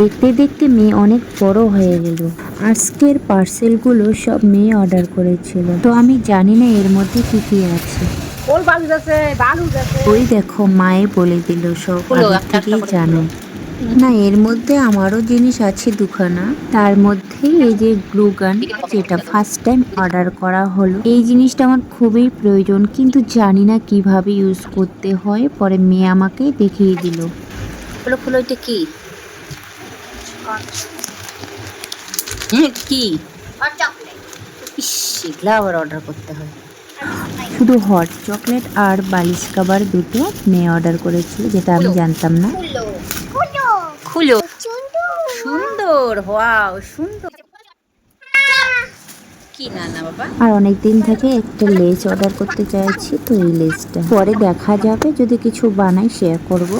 দেখতে দেখতে মেয়ে অনেক বড় হয়ে গেল। আজকের পার্সেলগুলো সব মেয়ে অর্ডার করেছিল, তো আমি জানি না এর মধ্যে কি কি আছে। ওই দেখো মায়ে বলে দিল সব আগে থেকেই জানো। না, এর মধ্যে আমারও জিনিস আছে দুখানা। তার মধ্যে এই যে গ্লু গান, যেটা ফার্স্ট টাইম অর্ডার করা হলো। এই জিনিসটা আমার খুবই প্রয়োজন, কিন্তু জানি না কিভাবে ইউজ করতে হয়। পরে মেয়ে আমাকে দেখিয়ে দিল। খুলো খুলো, এটা কি? কি ইস, এগুলা আবার অর্ডার করতে হয়। শুধু হট চকলেট আর বালিশ কাবার দুটো মেয়ে অর্ডার করেছিল, যেটা আমি জানতাম না। খুলো, সুন্দর, ওয়াও সুন্দর। কি না না বাবা? আর অনেকদিন থেকে একটা লেস অর্ডার করতে চাইছি, তো এই লেসটা পরে দেখা যাবে, যদি কিছু বানাই শেয়ার করব।